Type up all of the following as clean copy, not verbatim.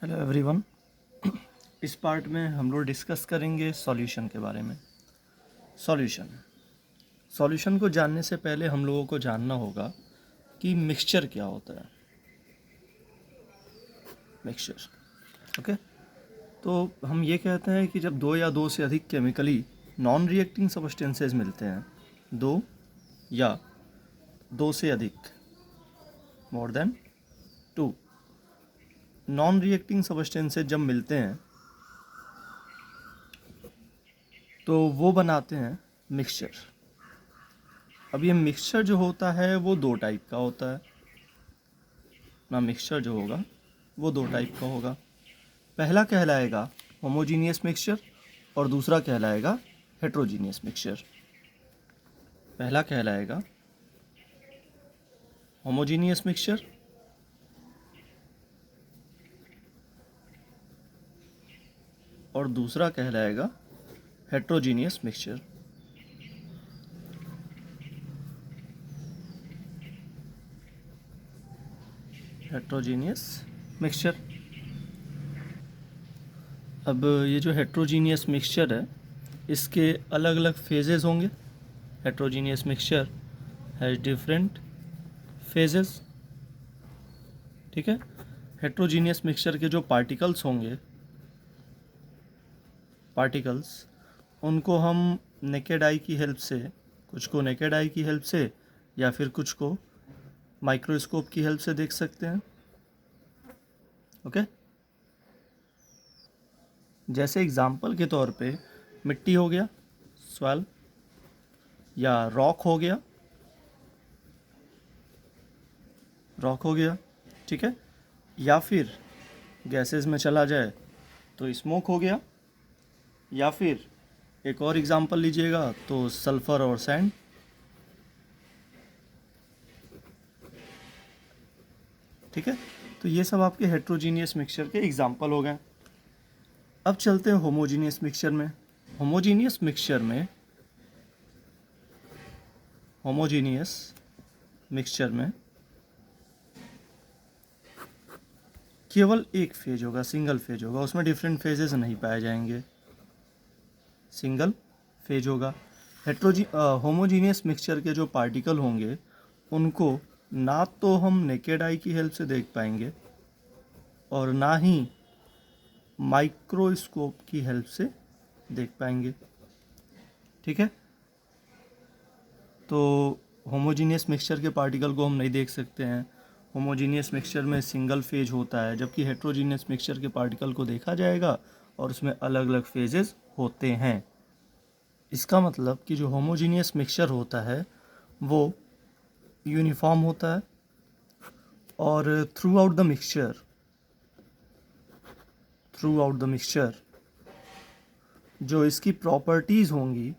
Hello everyone. इस part में हम लोग डिस्कस करेंगे सॉल्यूशन के बारे में। सॉल्यूशन को जानने से पहले हम लोगों को जानना होगा कि मिक्सचर क्या होता है। Mixture okay. तो हम ये कहते हैं कि जब दो या दो से अधिक केमिकली नॉन रिएक्टिंग सब्सटेंसेस मिलते हैं, दो या दो से अधिक, more than two non reacting substances जब मिलते हैं तो वो बनाते हैं मिक्सचर। अब ये मिक्सचर जो होता है वो दो टाइप का होता है ना। मिक्सचर जो होगा वो दो टाइप का होगा। पहला कहलाएगा होमोजीनियस मिक्सचर और दूसरा कहलाएगा हेट्रोजीनियस मिक्सचर। पहला कहलाएगा होमोजीनियस मिक्सचर और दूसरा कहलाएगा हेट्रोजीनियस मिक्सचर। Heterogeneous mixture. अब ये जो हेट्रोजीनियस मिक्सचर है इसके अलग अलग फेजेस होंगे। Heterogeneous mixture has different phases. ठीक है। हेट्रोजीनियस मिक्सचर के जो पार्टिकल्स होंगे, उनको हम नेकेड आई की हेल्प से, कुछ को नेकेड आई की हेल्प से या फिर कुछ को माइक्रोस्कोप की हेल्प से देख सकते हैं। ओके। जैसे एग्जांपल के तौर पे मिट्टी हो गया, सॉइल, या रॉक हो गया, ठीक है। या फिर गैसेस में चला जाए तो स्मोक हो गया, या फिर एक और एग्जांपल लीजिएगा तो सल्फर और सैंड। ठीक है। तो ये सब आपके हेट्रोजीनियस मिक्सचर के एग्जांपल हो गए। अब चलते हैं होमोजीनियस मिक्सचर में। होमोजीनियस मिक्सचर में केवल एक फेज होगा, सिंगल फेज होगा, उसमें डिफरेंट फेजेस नहीं पाए जाएंगे, सिंगल फेज होगा। होमोजीनियस मिक्सचर के जो पार्टिकल होंगे उनको ना तो हम नेकेड आई की हेल्प से देख पाएंगे और ना ही माइक्रोस्कोप की हेल्प से देख पाएंगे। ठीक है। तो होमोजीनियस मिक्सचर के पार्टिकल को हम नहीं देख सकते हैं। होमोजीनियस मिक्सचर में सिंगल फेज होता है, जबकि हेट्रोजीनियस मिक्सचर के पार्टिकल को देखा जाएगा और उसमें अलग अलग फेजेस होते हैं। इसका मतलब कि जो होमोजीनियस मिक्सचर होता है वो यूनिफॉर्म होता है और थ्रू आउट द मिक्सचर जो इसकी प्रॉपर्टीज़ होंगी,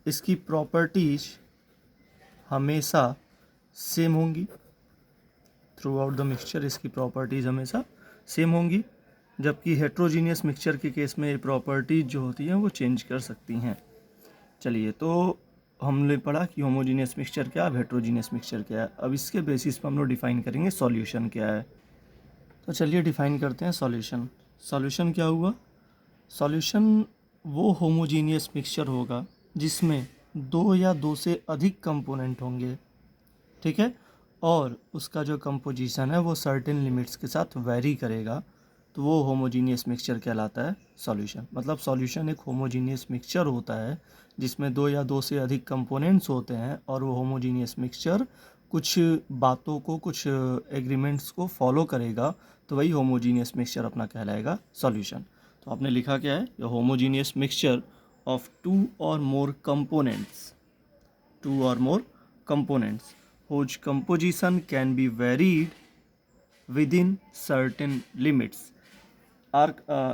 इसकी प्रॉपर्टीज़ हमेशा सेम होंगी। थ्रू आउट द मिक्सचर इसकी प्रॉपर्टीज़ हमेशा सेम होंगी, जबकि हेट्रोजीनियस मिक्सचर के केस में ये प्रॉपर्टीज़ जो होती हैं वो चेंज कर सकती हैं। चलिए, तो हमने पढ़ा कि होमोजीनियस मिक्सचर क्या है, हेट्रोजीनियस मिक्सचर क्या है। अब इसके बेसिस पर हम लोग डिफ़ाइन करेंगे सॉल्यूशन क्या है। तो चलिए डिफ़ाइन करते हैं सॉल्यूशन। सॉल्यूशन क्या हुआ? सॉल्यूशन वो होमोजीनियस मिक्सचर होगा जिसमें दो या दो से अधिक कंपोनेंट होंगे। ठीक है। और उसका जो कंपोजिशन है वो सर्टेन लिमिट्स के साथ वेरी करेगा, तो वो होमोजीनियस मिक्सचर कहलाता है सॉल्यूशन। मतलब सॉल्यूशन एक होमोजीनियस मिक्सचर होता है जिसमें दो या दो से अधिक कंपोनेंट्स होते हैं और वो होमोजीनियस मिक्सचर कुछ बातों को, कुछ एग्रीमेंट्स को फॉलो करेगा, तो वही होमोजीनियस मिक्सचर अपना कहलाएगा सॉल्यूशन। तो आपने लिखा क्या है? ये होमोजीनियस मिक्सचर ऑफ टू और more components whose composition can be varied within certain limits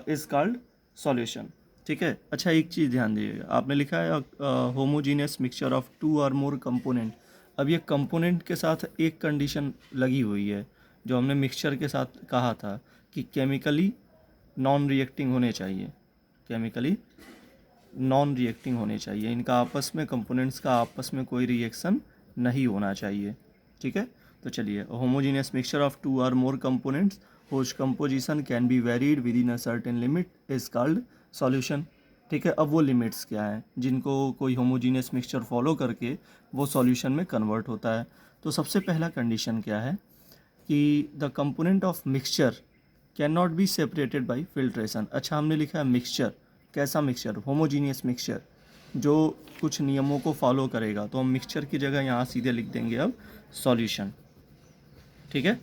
is called solution। ठीक है। अच्छा, एक चीज़ ध्यान दीजिएगा, आपने लिखा है होमोजीनियस मिक्सचर ऑफ टू और मोर कंपोनेंट। अब ये कंपोनेंट के साथ एक कंडीशन लगी हुई है जो हमने मिक्सचर के साथ कहा था कि केमिकली नॉन रिएक्टिंग होने चाहिए। इनका आपस में, कंपोनेंट्स का आपस में कोई रिएक्शन नहीं होना चाहिए। ठीक है। तो तो चलिए, होमोजीनियस मिक्सचर ऑफ टू और more components whose composition can be varied within a certain limit is called solution। ठीक है, अब वो लिमिट्स क्या हैं जिनको कोई होमोजीनियस मिक्सचर फॉलो करके वो सॉल्यूशन में कन्वर्ट होता है। तो सबसे पहला कंडीशन क्या है कि the component of mixture can not be separated by filtration. अच्छा, हमने लिखा है मिक्सचर, कैसा मिक्सचर? होमोजीनियस मिक्सचर जो कुछ नियमों को फॉलो करेगा। तो हम मिक्सचर की जगह यहाँ सीधे लिख देंगे अब सॉल्यूशन। ठीक है,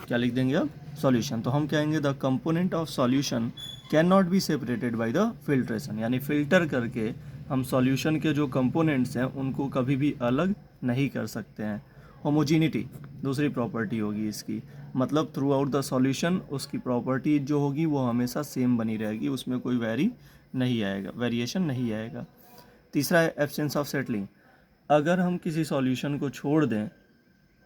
क्या लिख देंगे अब? सॉल्यूशन। तो हम कहेंगे the component of solution can not be separated by the filtration, यानी फिल्टर करके हम सॉल्यूशन के जो कंपोनेंट्स हैं उनको कभी भी अलग नहीं कर सकते हैं। होमोजीनिटी दूसरी प्रॉपर्टी होगी इसकी, मतलब थ्रू आउट द सॉल्यूशन उसकी प्रॉपर्टी जो होगी वो हमेशा सेम बनी रहेगी, उसमें कोई वेरिएशन नहीं आएगा। तीसरा है एब्सेंस ऑफ सेटलिंग। अगर हम किसी सॉल्यूशन को छोड़ दें,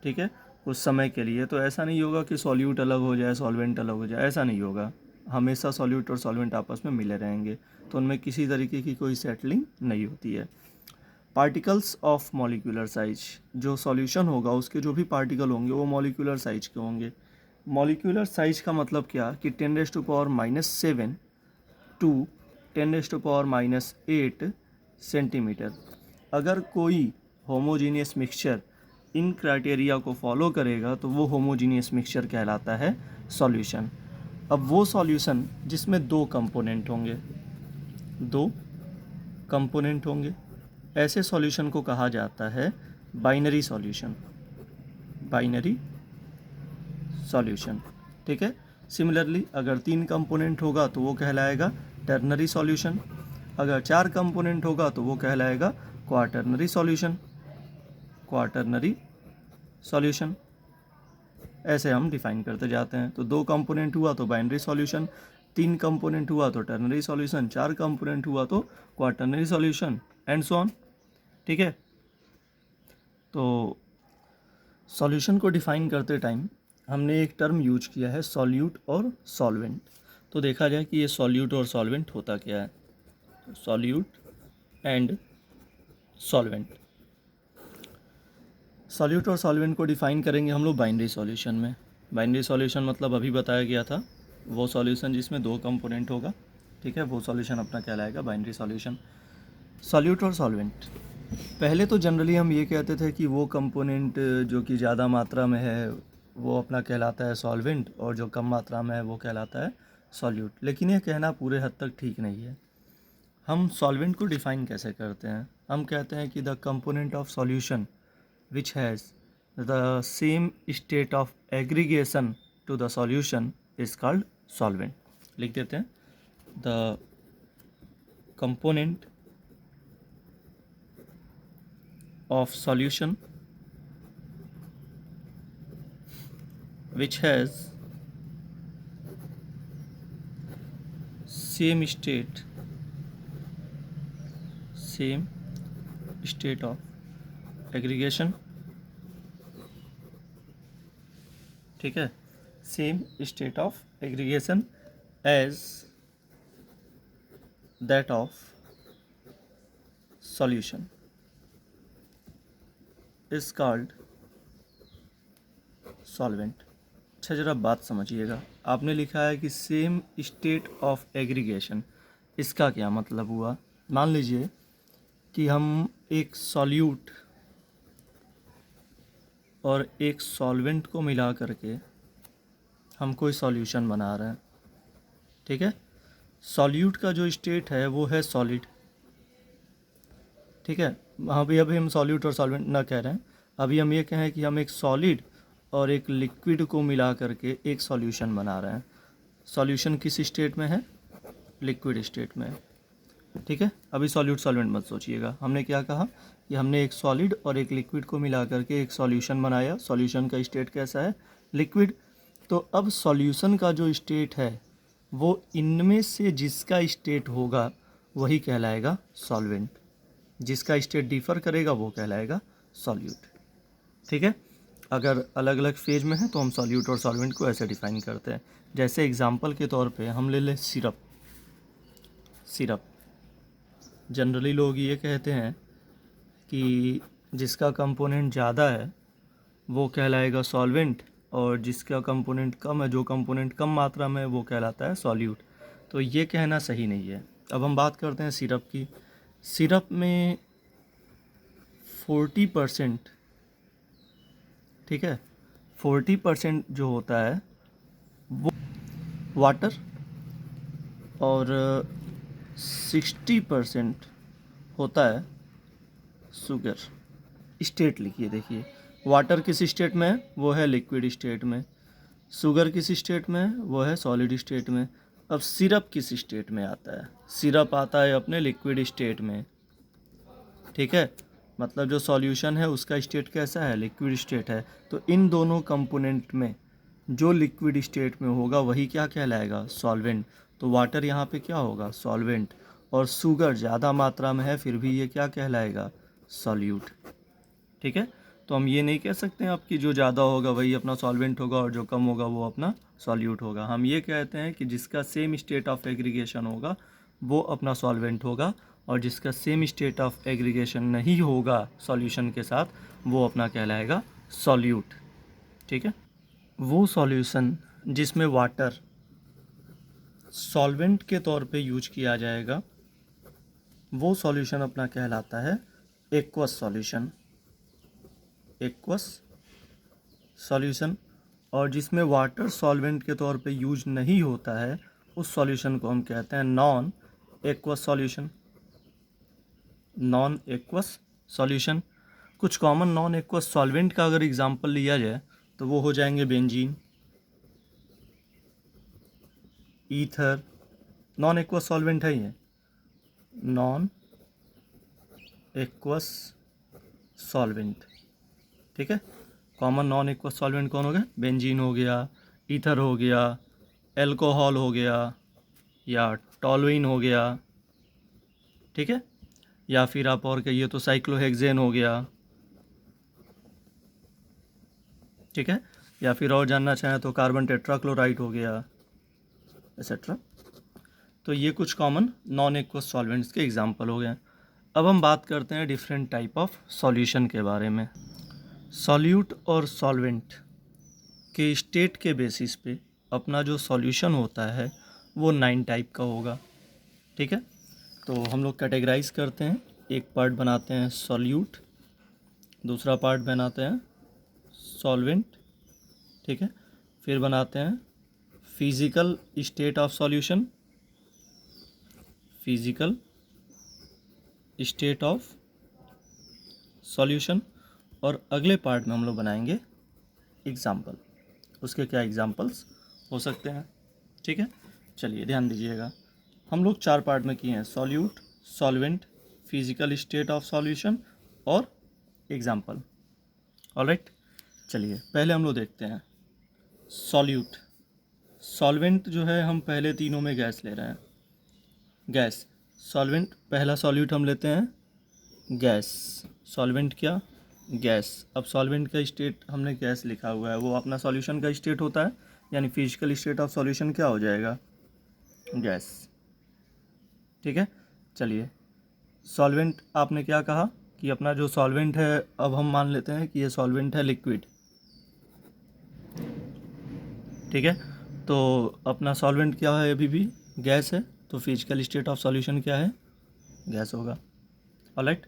ठीक है, उस समय के लिए, तो ऐसा नहीं होगा कि सॉल्यूट अलग हो जाए, सॉल्वेंट अलग हो जाए, ऐसा नहीं होगा। हमेशा सॉल्यूट और सॉल्वेंट आपस में मिले रहेंगे, तो उनमें किसी तरीके की कोई सेटलिंग नहीं होती है। पार्टिकल्स ऑफ मॉलिक्यूलर साइज, जो सॉल्यूशन होगा उसके जो भी पार्टिकल होंगे वो मॉलिक्यूलर साइज के होंगे। मॉलिक्यूलर साइज का मतलब क्या कि 10⁻⁻7 टू 10⁻⁻8 सेंटीमीटर। अगर कोई होमोजीनियस मिक्सचर इन क्राइटेरिया को फॉलो करेगा तो वो होमोजीनियस मिक्सचर कहलाता है सॉल्यूशन। अब वो सॉल्यूशन जिसमें दो कंपोनेंट होंगे, ऐसे सॉल्यूशन को कहा जाता है बाइनरी सॉल्यूशन। ठीक है, सिमिलरली अगर 3 कंपोनेंट होगा तो वो कहलाएगा टर्नरी सॉल्यूशन, अगर 4 कंपोनेंट होगा तो वो कहलाएगा क्वाटर्नरी सॉल्यूशन। ऐसे हम डिफाइन करते जाते हैं। तो 2 कंपोनेंट हुआ तो बाइनरी सॉल्यूशन, 3 कंपोनेंट हुआ तो टर्नरी सॉल्यूशन, 4 कंपोनेंट हुआ तो quaternary solution and so on. ठीक है, तो सॉल्यूशन को डिफाइन करते टाइम हमने एक टर्म यूज किया है सॉल्यूट और सॉल्वेंट। तो देखा जाए कि ये सॉल्यूट और सॉल्वेंट होता क्या है। तो सॉल्यूट एंड सॉल्वेंट, सॉल्यूट और सॉल्वेंट को डिफाइन करेंगे हम लोग बाइनरी सॉल्यूशन में। बाइनरी सॉल्यूशन मतलब अभी बताया गया था, वो सॉल्यूशन जिसमें 2 कंपोनेंट होगा। ठीक है, वो सॉल्यूशन अपना कहलाएगा बाइनरी सॉल्यूशन। सॉल्यूट और सॉल्वेंट, पहले तो जनरली हम ये कहते थे कि वो कंपोनेंट जो कि ज़्यादा मात्रा में है वो अपना कहलाता है सॉल्वेंट, और जो कम मात्रा में है वो कहलाता है सॉल्यूट। लेकिन ये कहना पूरे हद तक ठीक नहीं है। हम सॉल्वेंट को डिफाइन कैसे करते हैं? हम कहते हैं कि the component of solution which has the same state of aggregation to the solution is called solvent। लिख देते हैं the component of solution which has same state of aggregation. ठीक है, same state of aggregation as that of solution is called solvent. अच्छा, ज़रा बात समझिएगा, आपने लिखा है कि सेम स्टेट ऑफ एग्रीगेशन, इसका क्या मतलब हुआ? मान लीजिए कि हम एक सॉल्यूट और एक सॉल्वेंट को मिला करके हम कोई सॉल्यूशन बना रहे हैं। ठीक है, सॉल्यूट का जो स्टेट है वो है सॉलिड। ठीक है, अभी हम सॉल्यूट और सॉल्वेंट ना कह रहे हैं, अभी हम ये कहें कि हम एक सॉलिड और एक लिक्विड को मिला करके एक सॉल्यूशन बना रहे हैं। सॉल्यूशन किस स्टेट में है? लिक्विड स्टेट में है। ठीक है, अभी सॉल्यूट सॉल्वेंट मत सोचिएगा। हमने क्या कहा कि हमने एक सॉलिड और एक लिक्विड को मिला करके एक सॉल्यूशन बनाया। सॉल्यूशन का स्टेट कैसा है? लिक्विड। तो अब सॉल्यूशन का जो स्टेट है वो इनमें से जिसका स्टेट होगा वही कहलाएगा सॉल्वेंट, जिसका स्टेट डिफर करेगा वो कहलाएगा सॉल्यूट। ठीक है, अगर अलग अलग फेज में है तो हम सॉल्यूट और सॉल्वेंट को ऐसे डिफाइन करते हैं। जैसे एग्जांपल के तौर पे हम ले लें सिरप। जनरली लोग ये कहते हैं कि जिसका कंपोनेंट ज़्यादा है वो कहलाएगा सॉल्वेंट, और जिसका कंपोनेंट कम है, जो कंपोनेंट कम मात्रा में है, वो कहलाता है सॉल्यूट। तो ये कहना सही नहीं है। अब हम बात करते हैं सिरप की। सिरप में 40%, ठीक है, 40% जो होता है वो वाटर, और 60% होता है शुगर। स्टेट लिखिए, देखिए वाटर किस स्टेट में है, वो है लिक्विड स्टेट में। शुगर किस स्टेट में है, वो है सॉलिड स्टेट में। अब सिरप किस स्टेट में आता है, सिरप आता है अपने लिक्विड स्टेट में, ठीक है। मतलब जो सॉल्यूशन है उसका स्टेट कैसा है, लिक्विड स्टेट है। तो इन दोनों कंपोनेंट में जो लिक्विड स्टेट में होगा वही क्या कहलाएगा, सॉल्वेंट। तो वाटर यहाँ पे क्या होगा, सॉल्वेंट, और शुगर ज़्यादा मात्रा में है फिर भी ये क्या कहलाएगा, सॉल्यूट, ठीक है। तो हम ये नहीं कह सकते हैं आपकी जो ज़्यादा होगा वही अपना सॉल्वेंट होगा और जो कम होगा वो अपना सॉल्यूट होगा। हम ये कहते हैं कि जिसका सेम स्टेट ऑफ एग्रीगेशन होगा वो अपना सॉल्वेंट होगा, और जिसका सेम स्टेट ऑफ एग्रीगेशन नहीं होगा सॉल्यूशन के साथ वो अपना कहलाएगा सॉल्यूट, ठीक है। वो सॉल्यूशन जिसमें वाटर सॉल्वेंट के तौर पे यूज किया जाएगा वो सॉल्यूशन अपना कहलाता है एक्वस सॉल्यूशन, एक्वस सॉल्यूशन। और जिसमें वाटर सॉल्वेंट के तौर पे यूज नहीं होता है उस सॉल्यूशन को हम कहते हैं non aqueous solution, non aqueous solution. कुछ कॉमन नॉन एक्वस सॉल्वेंट का अगर एग्जांपल लिया जाए तो वो हो जाएंगे benzene, ether, non aqueous solvent है ये, नॉन एक्वस सॉल्वेंट, ठीक है। कॉमन नॉन एक्वस सॉल्वेंट कौन हो गया, बेंजीन हो गया, ईथर हो गया, एल्कोहल हो गया, या टॉलुइन हो गया, ठीक है। या फिर आप और कहिए तो साइक्लोहेक्सेन हो गया, ठीक है। या फिर और जानना चाहें तो कार्बन टेट्राक्लोराइड हो गया, एक्सेट्रा। तो ये कुछ कॉमन नॉन एक्वस सॉल्वेंट्स के एग्जांपल हो गए। अब हम बात करते हैं डिफरेंट टाइप ऑफ सॉल्यूशन के बारे में। सॉल्यूट और सॉल्वेंट के स्टेट के बेसिस पे अपना जो सॉल्यूशन होता है वो 9 टाइप का होगा, ठीक है। तो हम लोग कैटेगराइज करते हैं, एक पार्ट बनाते हैं सॉल्यूट, दूसरा पार्ट बनाते हैं सॉल्वेंट, ठीक है। फिर बनाते हैं physical state of solution, physical state of solution, और अगले पार्ट में हम लोग बनाएंगे एग्जाम्पल, उसके क्या एग्जाम्पल्स हो सकते हैं, ठीक है। चलिए ध्यान दीजिएगा, हम लोग 4 पार्ट में किए हैं, solute, solvent, physical state of solution और एग्जाम्पल, ऑलराइट। चलिए पहले हम लोग देखते हैं सॉल्यूट। सॉल्वेंट जो है हम पहले तीनों में गैस ले रहे हैं, गैस सॉल्वेंट, पहला सॉल्यूट हम लेते हैं गैस, सॉल्वेंट क्या, गैस। अब सॉल्वेंट का स्टेट हमने गैस लिखा हुआ है, वो अपना सॉल्यूशन का स्टेट होता है, यानी फिजिकल स्टेट ऑफ सॉल्यूशन क्या हो जाएगा, गैस, ठीक है। चलिए सॉल्वेंट आपने क्या कहा कि अपना जो सॉल्वेंट है, अब हम मान लेते हैं कि ये सॉल्वेंट है लिक्विड, ठीक है। तो अपना सॉल्वेंट क्या है, अभी भी गैस है, तो फिजिकल स्टेट ऑफ सॉल्यूशन क्या है, गैस होगा, ऑलराइट।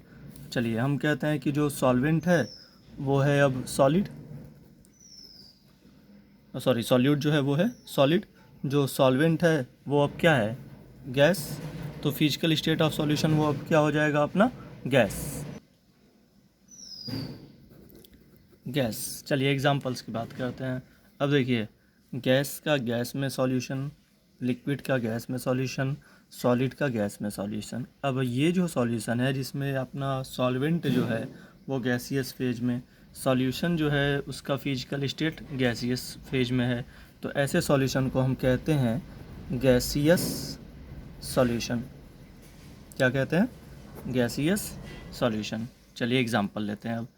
चलिए हम कहते हैं कि जो सॉल्वेंट है वो है अब सॉलिड, सॉरी सॉल्यूट जो है वो है सॉलिड, जो सॉल्वेंट है वो अब क्या है, गैस। तो फिजिकल स्टेट ऑफ सॉल्यूशन वो अब क्या हो जाएगा अपना, गैस, गैस। चलिए एग्जांपल्स की बात करते हैं। अब देखिए गैस का गैस में सॉल्यूशन, लिक्विड का गैस में सॉल्यूशन, सॉलिड का गैस में सॉल्यूशन। अब ये जो सॉल्यूशन है जिसमें अपना सॉल्वेंट जो है वो गैसियस फेज में, सॉल्यूशन जो है उसका फिजिकल स्टेट गैसियस फेज में है, तो ऐसे सॉल्यूशन को हम कहते हैं गैसियस सॉल्यूशन। क्या कहते हैं, गैसियस सॉल्यूशन। चलिए एग्जांपल लेते हैं। अब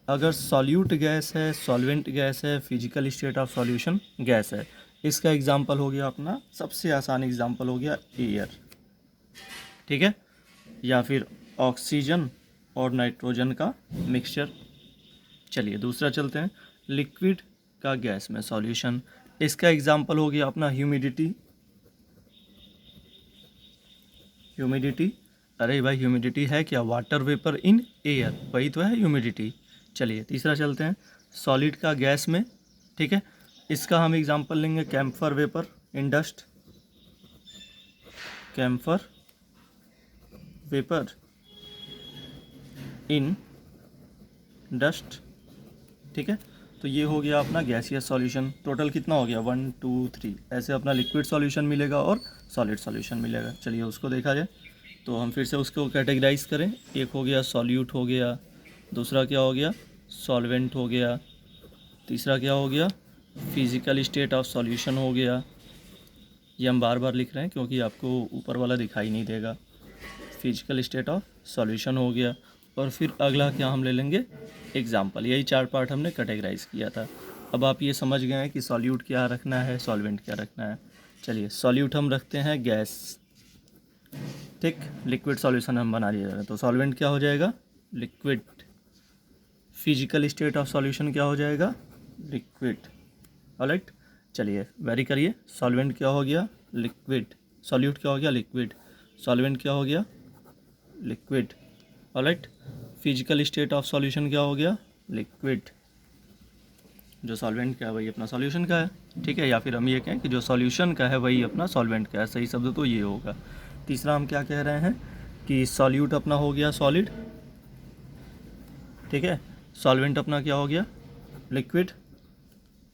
अगर सॉल्यूट गैस है, सॉल्वेंट गैस है, physical state of solution gas है, इसका एग्जांपल हो गया अपना, सबसे आसान एग्जांपल हो गया एयर, ठीक है, या फिर ऑक्सीजन और नाइट्रोजन का मिक्सचर, चलिए दूसरा चलते हैं, लिक्विड का गैस में सॉल्यूशन। इसका एग्जांपल हो गया अपना ह्यूमिडिटी। ह्यूमिडिटी, अरे भाई ह्यूमिडिटी है क्या? वाटर वेपर इन एयर, वही तो है ह्यूमिडिटी। चलिए तीसरा चलते हैं, सॉलिड का गैस में, ठीक है। इसका हम एग्जांपल लेंगे camphor vapour in dust. Camphor vapour in dust, ठीक है। तो ये हो गया अपना गैसियस सॉल्यूशन। टोटल कितना हो गया? 1 2 3। ऐसे अपना लिक्विड सॉल्यूशन मिलेगा और सॉलिड सॉल्यूशन मिलेगा। चलिए उसको देखा जाए तो हम फिर से उसको कैटेगराइज करें। एक हो गया सॉल्यूट हो गया, दूसरा क्या हो गया? सॉल्वेंट हो गया, तीसरा क्या हो गया? फिजिकल स्टेट ऑफ सॉल्यूशन हो गया। ये हम बार बार लिख रहे हैं क्योंकि आपको ऊपर वाला दिखाई नहीं देगा। फिजिकल स्टेट ऑफ सॉल्यूशन हो गया, और फिर अगला क्या हम ले लेंगे? एग्जाम्पल। यही 4 पार्ट हमने कैटेगराइज किया था। अब आप ये समझ गए हैं कि सॉल्यूट क्या रखना है, सॉल्वेंट क्या रखना है। चलिए सॉल्यूट हम रखते हैं गैस, ठीक। लिक्विड सॉल्यूशन हम बना लिया जाएगा, तो सॉल्वेंट क्या हो जाएगा? Liquid. Physical state of solution क्या हो जाएगा? लिक्विड। ऑलराइट, चलिए वेरी करिए। सॉल्वेंट क्या हो गया? लिक्विड। सॉल्यूट क्या हो गया? लिक्विड। सॉल्वेंट क्या हो गया? Liquid. Alright, physical state of solution क्या हो गया? लिक्विड। जो सॉल्वेंट का है वही अपना सॉल्यूशन का है, ठीक है। या फिर हम ये कहें कि जो सॉल्यूशन का है वही अपना सॉल्वेंट का है, सही शब्द तो ये होगा। तीसरा हम क्या कह रहे हैं कि सॉल्यूट अपना हो गया सॉलिड, ठीक है। सॉल्वेंट अपना क्या हो गया? लिक्विड।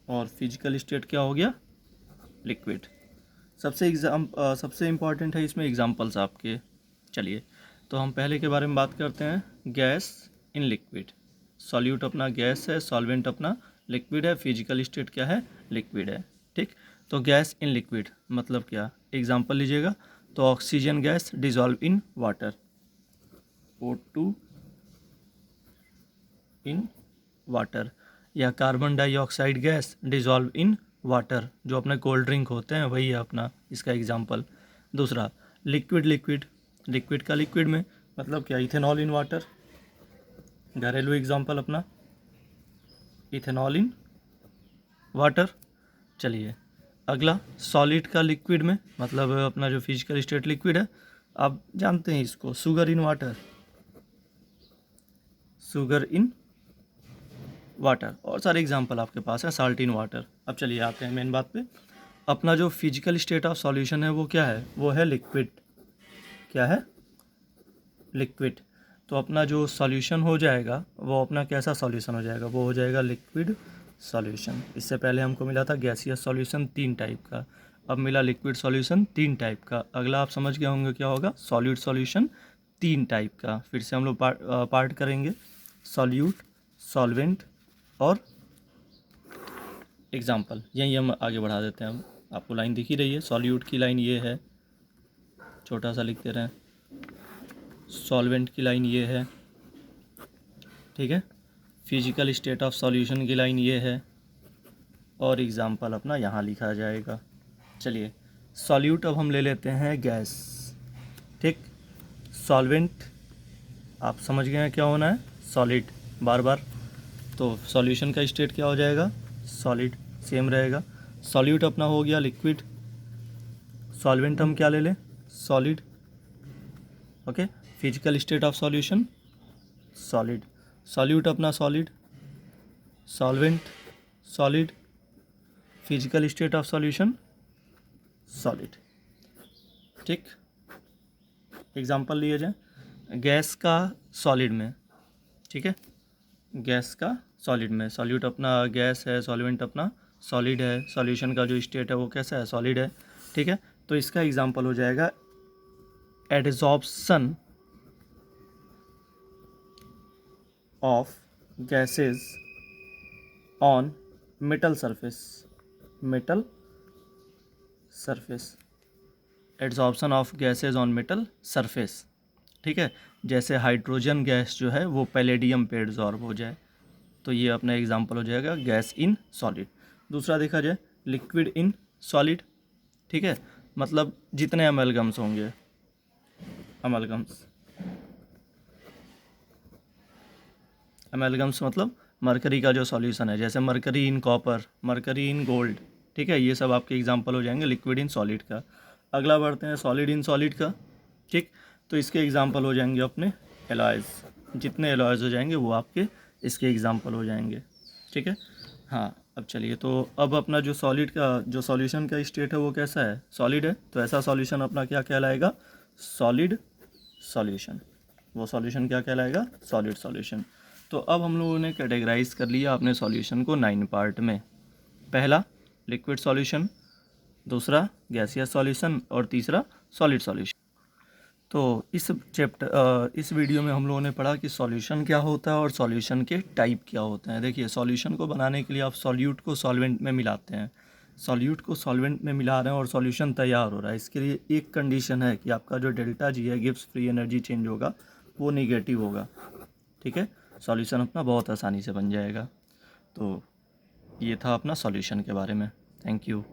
और फिजिकल स्टेट क्या हो गया? लिक्विड। सबसे इम्पॉर्टेंट है इसमें एग्जाम्पल्स आपके। चलिए तो हम पहले के बारे में बात करते हैं, गैस इन लिक्विड। सॉल्यूट अपना गैस है, सॉल्वेंट अपना लिक्विड है, फिजिकल स्टेट क्या है? लिक्विड है, ठीक। तो गैस इन लिक्विड मतलब क्या? एग्जाम्पल लीजिएगा तो oxygen gas dissolve in water, O2 in water. या carbon dioxide gas dissolve in water, जो अपने कोल्ड ड्रिंक होते हैं वही है अपना इसका एग्जाम्पल। दूसरा लिक्विड, लिक्विड का लिक्विड में मतलब क्या? इथेनॉल इन वाटर, घरेलू एग्जाम्पल अपना इथेनॉल इन वाटर। चलिए अगला सॉलिड का लिक्विड में मतलब अपना जो फिजिकल स्टेट लिक्विड है, आप जानते हैं इसको, sugar in water, sugar in water. और सारे एग्जाम्पल आपके पास है, साल्ट इन वाटर। अब चलिए आते हैं मेन बात पे। अपना जो फिजिकल स्टेट ऑफ सॉल्यूशन है वो क्या है? वो है लिक्विड। क्या है? लिक्विड। तो अपना जो सॉल्यूशन हो जाएगा वो अपना कैसा सॉल्यूशन हो जाएगा? वो हो जाएगा लिक्विड सॉल्यूशन। इससे पहले हमको मिला था गैसियस सॉल्यूशन 3 टाइप का, अब मिला लिक्विड सॉल्यूशन 3 टाइप का। अगला आप समझ गए होंगे क्या होगा? सॉलिड सॉल्यूशन 3 टाइप का। फिर से हम लोग पार्ट करेंगे, सॉल्यूट, सॉल्वेंट और एग्जाम्पल। यही हम आगे बढ़ा देते हैं। हम आपको लाइन दिख ही रही है, सॉल्यूट की लाइन ये है, छोटा सा लिख दे रहे हैं। सॉल्वेंट की लाइन ये है, ठीक है। फिजिकल स्टेट ऑफ सॉल्यूशन की लाइन ये है, और एग्जाम्पल अपना यहाँ लिखा जाएगा। चलिए सॉल्यूट अब हम ले लेते हैं गैस, ठीक। सॉल्वेंट आप समझ गए हैं क्या होना है? सॉलिड, बार बार। तो सॉल्यूशन का स्टेट क्या हो जाएगा? सॉलिड, सेम रहेगा। सॉल्यूट अपना हो गया लिक्विड, सॉल्वेंट हम क्या ले लें? Solid, okay. Physical state of solution solid, solute अपना solid, solvent solid, physical state of solution solid, ठीक। एग्जांपल लिए जाए गैस का सॉलिड में, ठीक है। गैस का सॉलिड में, सॉल्यूट अपना गैस है, सॉल्वेंट अपना सॉलिड है, सॉल्यूशन का जो स्टेट है वो कैसा है? सॉलिड है, ठीक है। तो इसका एग्जांपल हो जाएगा adsorption of gases on metal surface, metal surface, adsorption of gases on metal surface, ठीक है। जैसे हाइड्रोजन गैस जो है वो पैलेडियम पे एडजॉर्ब हो जाए, तो ये अपना एग्जांपल हो जाएगा गैस इन सॉलिड। दूसरा देखा जाए लिक्विड इन सॉलिड, ठीक है। मतलब जितने अमेलगम्स होंगे, अमेलगम्स, अमेलगम्स मतलब मरकरी का जो सॉल्यूशन है, जैसे mercury in copper, mercury in gold, ठीक है, ये सब आपके एग्जांपल हो जाएंगे लिक्विड इन सॉलिड का। अगला बढ़ते हैं सॉलिड इन सॉलिड का, ठीक। तो इसके एग्जांपल हो जाएंगे अपने एलॉयज़, जितने एलॉयज़ हो जाएंगे वो आपके इसके एग्जांपल हो जाएंगे, ठीक है। हाँ, अब चलिए, तो अब अपना जो सॉलिड का जो सॉल्यूशन का स्टेट है वो कैसा है, सॉलिड है, तो ऐसा सॉल्यूशन अपना क्या कहलाएगा, सॉलिड सॉल्यूशन। वो सॉल्यूशन क्या कहलाएगा, सॉलिड सॉल्यूशन। तो अब हम लोगों ने कैटेगराइज कर लिया अपने सॉल्यूशन को 9 पार्ट में। पहला लिक्विड सॉल्यूशन, दूसरा गैसियस सॉल्यूशन और तीसरा सॉलिड सॉल्यूशन। तो इस वीडियो में हम लोगों ने पढ़ा कि सॉल्यूशन क्या होता है और सॉल्यूशन के टाइप क्या होते हैं। देखिए, सॉल्यूशन को बनाने के लिए आप सॉल्यूट को सॉल्वेंट में मिलाते हैं, सॉल्यूट को सॉल्वेंट में मिला रहे हैं और सॉल्यूशन तैयार हो रहा है। इसके लिए एक कंडीशन है कि आपका जो डेल्टा जी है, गिब्स फ्री एनर्जी चेंज होगा, वो नेगेटिव होगा, ठीक है। सॉल्यूशन अपना बहुत आसानी से बन जाएगा। तो ये था अपना सॉल्यूशन के बारे में। Thank you.